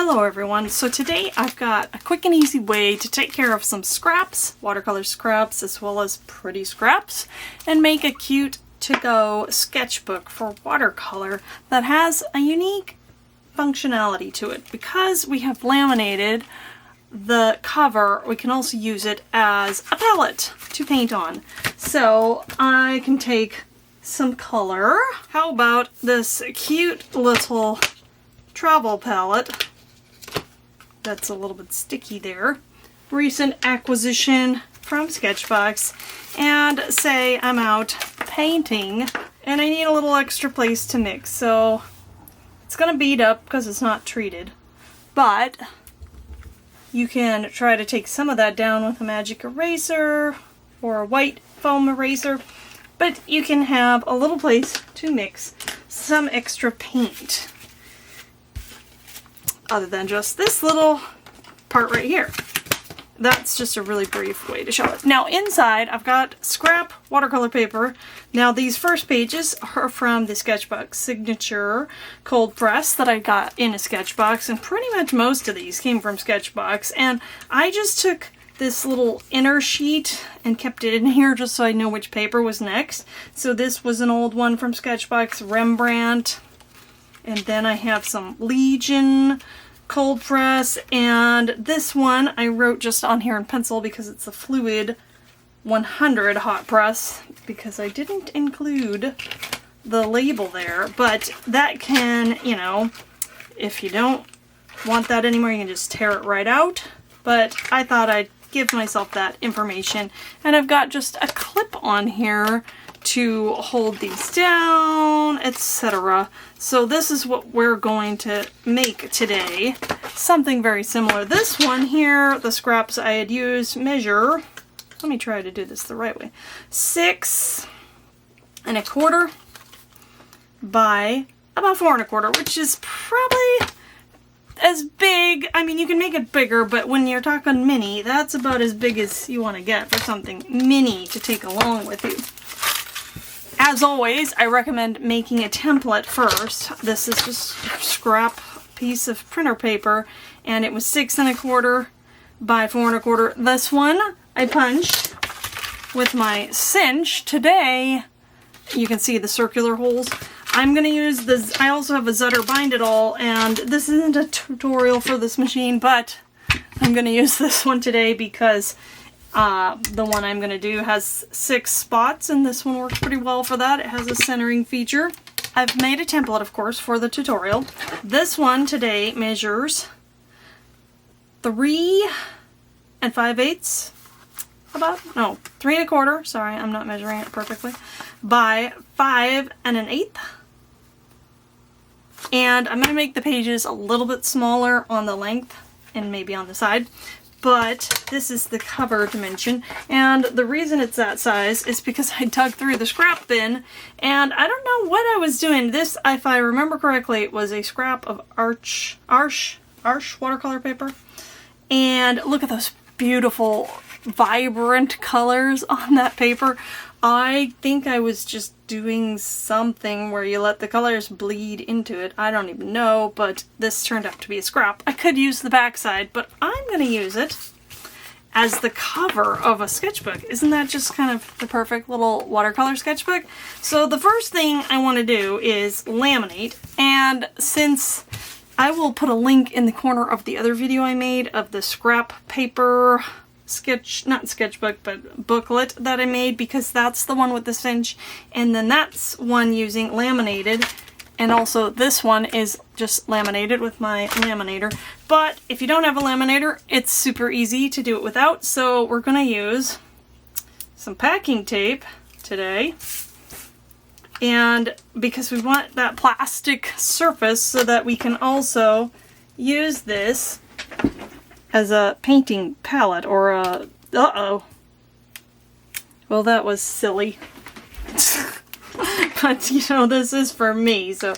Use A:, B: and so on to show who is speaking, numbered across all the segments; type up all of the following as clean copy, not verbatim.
A: Hello everyone, so today I've got a quick and easy way to take care of some scraps, watercolor scraps as well as pretty scraps, and make a cute to-go sketchbook for watercolor that has a unique functionality to it. Because we have laminated the cover, we can also use it as a palette to paint on. So I can take some color. How about this cute little travel palette? That's a little bit sticky there. Recent acquisition from Sketchbox, and say I'm out painting and I need a little extra place to mix, so it's gonna bead up because it's not treated, but you can try to take some of that down with a magic eraser or a white foam eraser, but you can have a little place to mix some extra paint other than just this little part right here. That's just a really brief way to show it. Now inside I've got scrap watercolor paper. Now these first pages are from the Sketchbook signature cold press that I got in a Sketchbox, and pretty much most of these came from Sketchbox, and I just took this little inner sheet and kept it in here just so I know which paper was next. So this was an old one from Sketchbox, Rembrandt, and then I have some Legion cold press, and this one I wrote just on here in pencil because it's a fluid 100 hot press, because I didn't include the label there, but that can, you know, if you don't want that anymore, you can just tear it right out. But I thought I'd give myself that information, and I've got just a clip on here to hold these down, etc. So this is what we're going to make today. Something very similar. This one here, the scraps I had used, measure, let me try to do this the right way, 6 1/4 by about 4 1/4, which is probably as big. I mean, you can make it bigger, but when you're talking mini, that's about as big as you want to get for something mini to take along with you. As always, I recommend making a template first. This is just a scrap piece of printer paper, and it was 6 1/4 by 4 1/4. This one I punched with my Cinch. Today, you can see the circular holes. I'm going to use this. I also have a Zutter Bind It All, and this isn't a tutorial for this machine, but I'm going to use this one today because the one I'm going to do has 6 spots, and this one works pretty well for that. It has a centering feature. I've made a template, of course, for the tutorial. This one today measures 3 5/8, about, no, 3 1/4, sorry, I'm not measuring it perfectly, by 5 1/8. And I'm going to make the pages a little bit smaller on the length and maybe on the side. But this is the cover dimension, and the reason it's that size is because I dug through the scrap bin, and I don't know what I was doing. This, if I remember correctly, was a scrap of Arch watercolor paper. And look at those beautiful, vibrant colors on that paper. I think I was just doing something where you let the colors bleed into it. I don't even know, but this turned out to be a scrap. I could use the backside, but I'm going to use it as the cover of a sketchbook. Isn't that just kind of the perfect little watercolor sketchbook? So the first thing I want to do is laminate, and since I will put a link in the corner of the other video I made of the scrap paper not sketchbook, but booklet that I made, because that's the one with the cinch, and then that's one using laminated, and also this one is just laminated with my laminator. But if you don't have a laminator, it's super easy to do it without, so we're going to use some packing tape today, and because we want that plastic surface so that we can also use this as a painting palette, or a, well, that was silly. But, you know, this is for me, so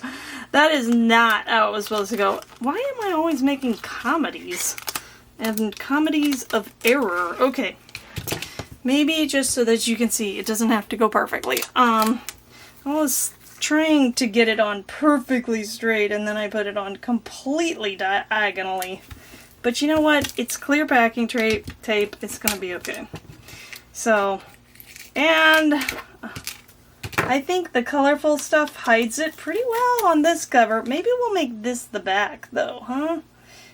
A: that is not how it was supposed to go. Why am I always making comedies? And comedies of error. Okay. Maybe just so that you can see, it doesn't have to go perfectly. I was trying to get it on perfectly straight, and then I put it on completely diagonally. But you know what? It's clear packing tape. It's gonna be okay. So, and I think the colorful stuff hides it pretty well on this cover. Maybe we'll make this the back though, huh?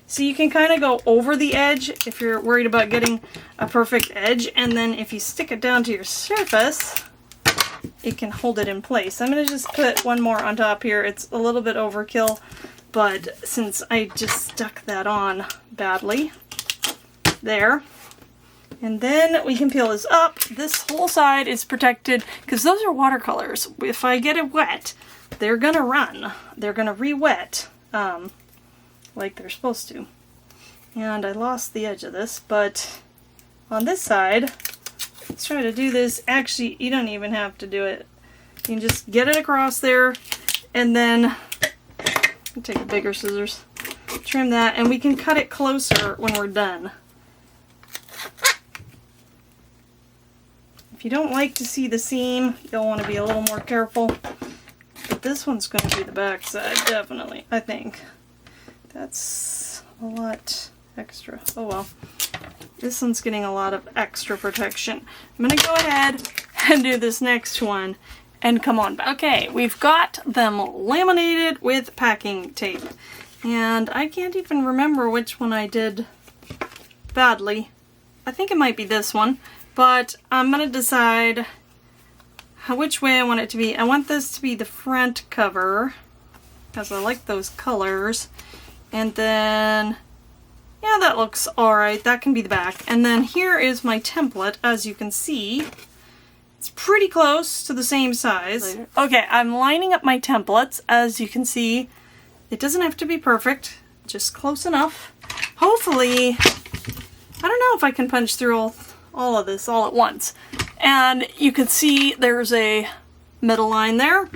A: So you can kind of go over the edge if you're worried about getting a perfect edge, and then if you stick it down to your surface, it can hold it in place. I'm going to just put one more on top here. It's a little bit overkill, but since I just stuck that on badly, there. And then we can peel this up. This whole side is protected because those are watercolors. If I get it wet, they're going to run. They're going to re-wet. Like they're supposed to. And I lost the edge of this, but on this side, let's try to do this. Actually, you don't even have to do it. You can just get it across there, and then take a bigger scissors, trim that, and we can cut it closer when we're done. If you don't like to see the seam, you'll want to be a little more careful. But this one's going to be the back side, definitely, I think. That's a lot extra. Oh well. This one's getting a lot of extra protection. I'm going to go ahead and do this next one and come on back. Okay, we've got them laminated with packing tape. And I can't even remember which one I did badly. I think it might be this one. But I'm going to decide which way I want it to be. I want this to be the front cover because I like those colors. And then, yeah, that looks alright. That can be the back. And then here is my template. As you can see, it's pretty close to the same size. Okay, I'm lining up my templates. As you can see, it doesn't have to be perfect, just close enough. Hopefully, I don't know if I can punch through all of this all at once. And you can see there's a middle line there.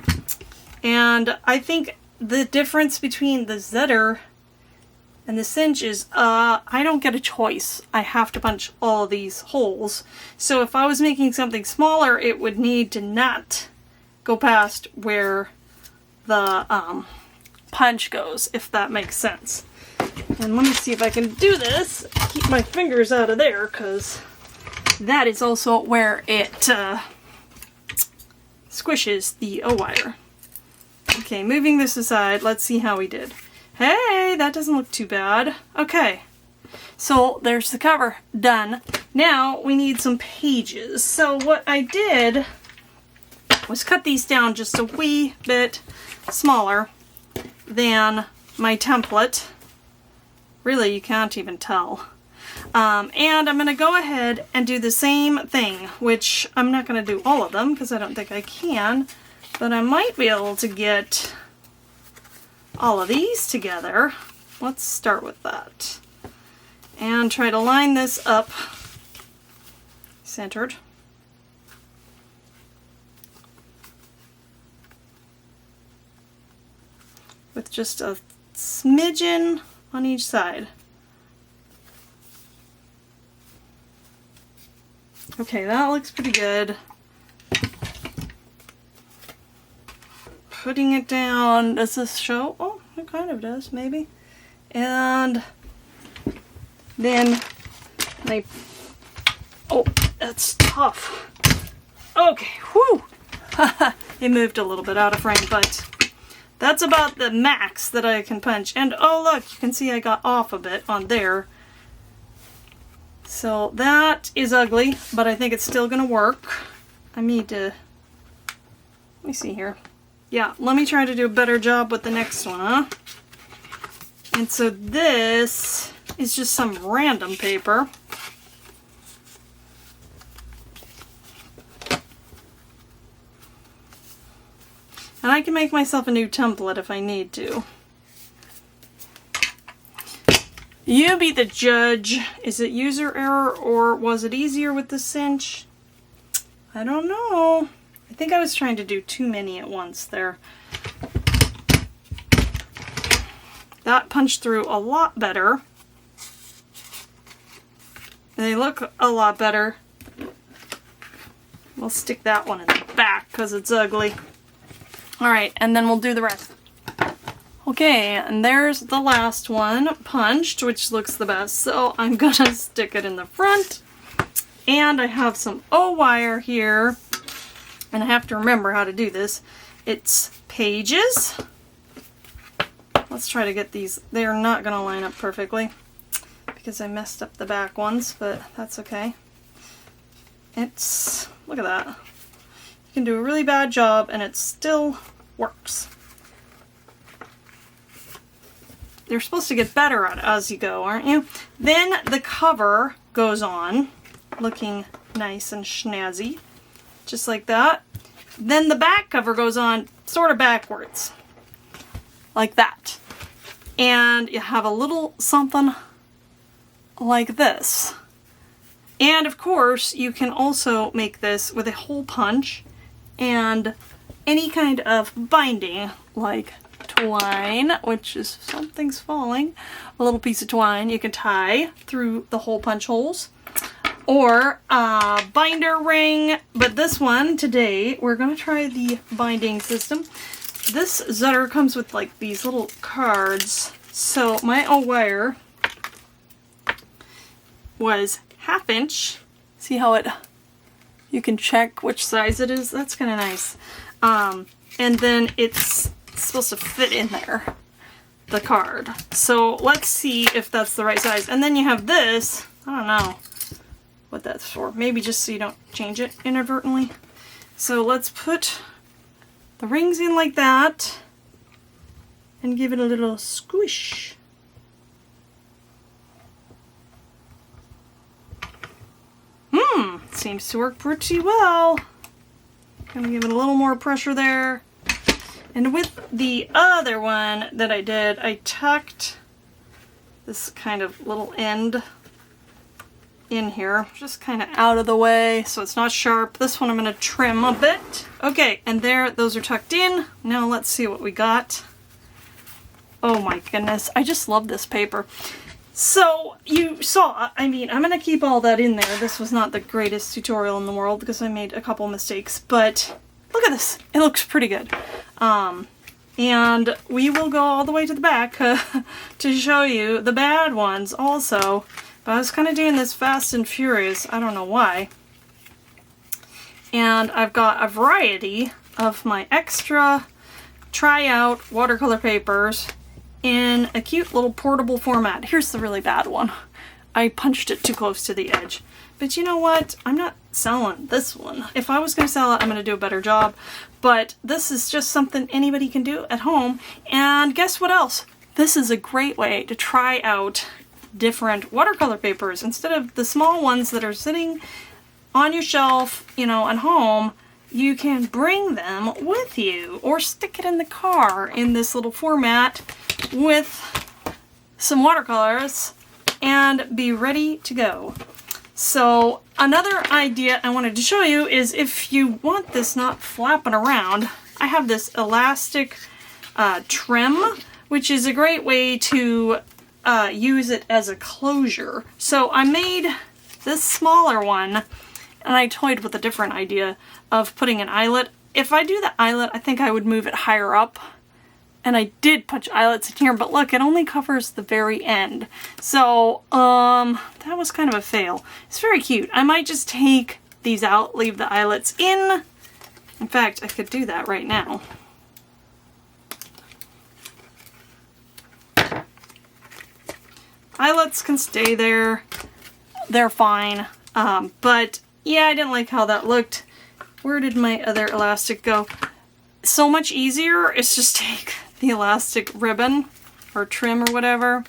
A: And I think the difference between the Zutter and the Cinch is, I don't get a choice. I have to punch all of these holes. So if I was making something smaller, it would need to not go past where the punch goes, if that makes sense. And let me see if I can do this. Keep my fingers out of there, because that is also where it squishes the O-wire. Okay, moving this aside, let's see how we did. Hey, that doesn't look too bad. Okay, so there's the cover done. Now we need some pages. So what I did was cut these down just a wee bit smaller than my template. Really, you can't even tell. And I'm going to go ahead and do the same thing, which I'm not going to do all of them because I don't think I can, but I might be able to get all of these together. Let's start with that. And try to line this up centered. With just a smidgen on each side. Okay, that looks pretty good. Putting it down, does this show? Oh, it kind of does, maybe. And then oh, that's tough. Okay, whew! It moved a little bit out of frame, but that's about the max that I can punch. And oh look, you can see I got off a bit on there. So that is ugly, but I think it's still gonna work. I need to, let me see here. Yeah, let me try to do a better job with the next one, huh? And so this is just some random paper. And I can make myself a new template if I need to. You be the judge. Is it user error or was it easier with the Cinch? I don't know. I think I was trying to do too many at once there. That punched through a lot better. They look a lot better. We'll stick that one in the back because it's ugly. All right, and then we'll do the rest. Okay, and there's the last one punched, which looks the best. So I'm gonna stick it in the front. And I have some O-wire here. And I have to remember how to do this. It's pages. Let's try to get these. They are not gonna line up perfectly because I messed up the back ones, but that's okay. It's, look at that. You can do a really bad job and it still works. You're supposed to get better at it as you go, aren't you? Then the cover goes on, looking nice and snazzy, just like that. Then the back cover goes on sort of backwards, like that. And you have a little something like this. And of course, you can also make this with a hole punch and any kind of binding, like twine, which is, something's falling, a little piece of twine you can tie through the hole punch holes, or a binder ring. But this one today, we're going to try the binding system. This Zutter comes with like these little cards. So my O-wire was 1/2 inch. See how it, you can check which size it is. That's kind of nice. And then it's supposed to fit in there, the card. So let's see if that's the right size. And then you have this, I don't know what that's for. Maybe just so you don't change it inadvertently. So let's put the rings in like that and give it a little squish. Seems to work pretty well. Gonna give it a little more pressure there. And with the other one that I did, I tucked this kind of little end in here, just kind of out of the way so it's not sharp. This one I'm going to trim a bit. Okay, and there, those are tucked in. Now let's see what we got. Oh my goodness, I just love this paper. So you saw, I mean, I'm going to keep all that in there. This was not the greatest tutorial in the world because I made a couple mistakes, but look at this. It looks pretty good. And we will go all the way to the back to show you the bad ones also. But I was kind of doing this fast and furious. I don't know why. And I've got a variety of my extra try-out watercolor papers in a cute little portable format. Here's the really bad one. I punched it too close to the edge. But you know what? I'm not selling this one. If I was going to sell it, I'm going to do a better job. But this is just something anybody can do at home. And guess what else? This is a great way to try out different watercolor papers. Instead of the small ones that are sitting on your shelf, you know, at home, you can bring them with you or stick it in the car in this little format with some watercolors and be ready to go. So another idea I wanted to show you is if you want this not flapping around, I have this elastic trim, which is a great way to use it as a closure. So I made this smaller one and I toyed with a different idea of putting an eyelet. If I do the eyelet, I think I would move it higher up. And I did punch eyelets in here, but look, it only covers the very end. So, that was kind of a fail. It's very cute. I might just take these out, leave the eyelets in. In fact, I could do that right now. Eyelets can stay there. They're fine. But yeah, I didn't like how that looked. Where did my other elastic go? So much easier is just take the elastic ribbon or trim or whatever,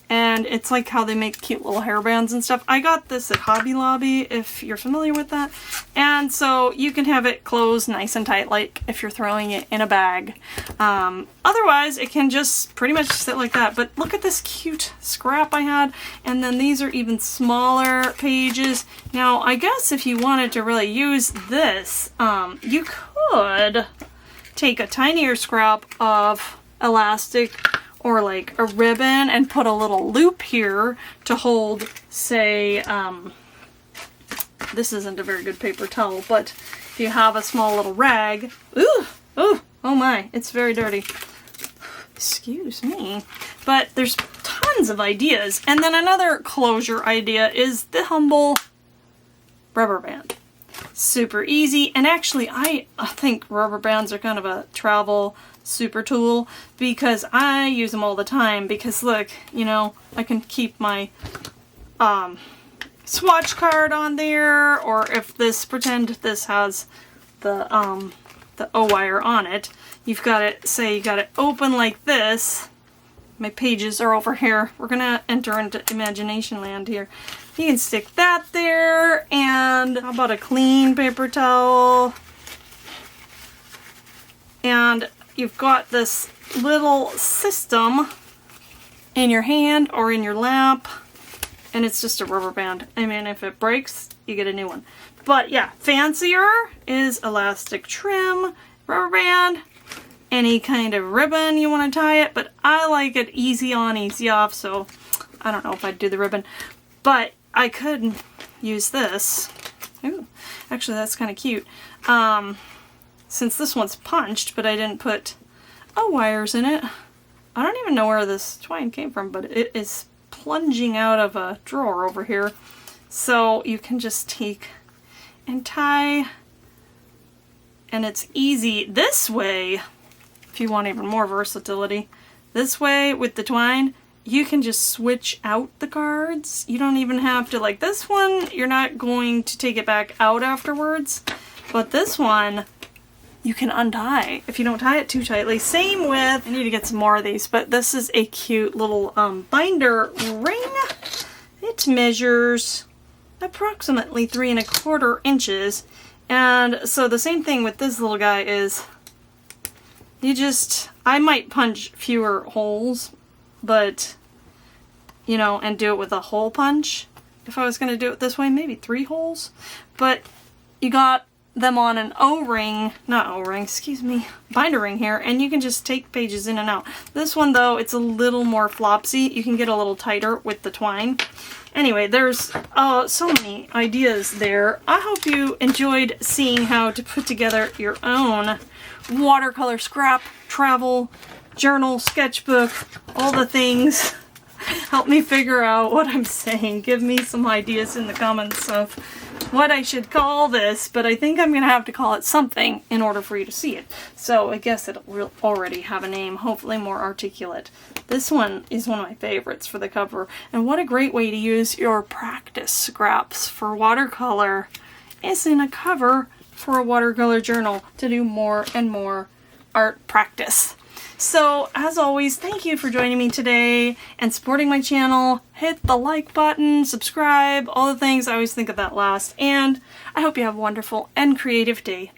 A: and it's like how they make cute little hairbands and stuff. I got this at Hobby Lobby, if you're familiar with that, and so you can have it closed nice and tight like if you're throwing it in a bag. Otherwise it can just pretty much sit like that. But look at this cute scrap I had, and then these are even smaller pages. Now I guess if you wanted to really use this, you could take a tinier scrap of elastic or like a ribbon and put a little loop here to hold, say, this isn't a very good paper towel, but if you have a small little rag, ooh, Oh my, it's very dirty. Excuse me. But there's tons of ideas. And then another closure idea is the humble rubber band. Super easy. And actually, I think rubber bands are kind of a travel super tool because I use them all the time because look, you know, I can keep my swatch card on there, or if this, pretend this has the O-wire on it, you've got it, say you got it open like this. My pages are over here. We're gonna enter into imagination land here. You can stick that there, and how about a clean paper towel? And you've got this little system in your hand or in your lap, and it's just a rubber band. I mean, if it breaks, you get a new one. But yeah, fancier is elastic trim, rubber band, any kind of ribbon you want to tie it, but I like it easy on, easy off, so I don't know if I'd do the ribbon. But I could use this. Ooh, actually that's kind of cute. Since this one's punched, but I didn't put wires in it. I don't even know where this twine came from, but it is plunging out of a drawer over here. So you can just take and tie, and it's easy this way. If you want even more versatility, this way with the twine, you can just switch out the cards. You don't even have to, like this one, you're not going to take it back out afterwards, but this one, you can untie if you don't tie it too tightly. Same with, I need to get some more of these, but this is a cute little binder ring. It measures approximately 3¼ inches. And so the same thing with this little guy is, you just, I might punch fewer holes, but, you know, and do it with a hole punch. If I was going to do it this way, maybe 3 holes. But you got them on an O-ring, not O-ring, excuse me, binder ring here, and you can just take pages in and out. This one though, it's a little more flopsy. You can get a little tighter with the twine. Anyway, there's so many ideas there. I hope you enjoyed seeing how to put together your own watercolor scrap, travel, journal, sketchbook, all the things. Help me figure out what I'm saying. Give me some ideas in the comments of what I should call this, but I think I'm going to have to call it something in order for you to see it. So I guess it'll already have a name, hopefully more articulate. This one is one of my favorites for the cover, and what a great way to use your practice scraps for watercolor is in a cover for a watercolor journal to do more and more art practice. So, as always, thank you for joining me today and supporting my channel. Hit the like button, subscribe, all the things. I always think of that last. And I hope you have a wonderful and creative day.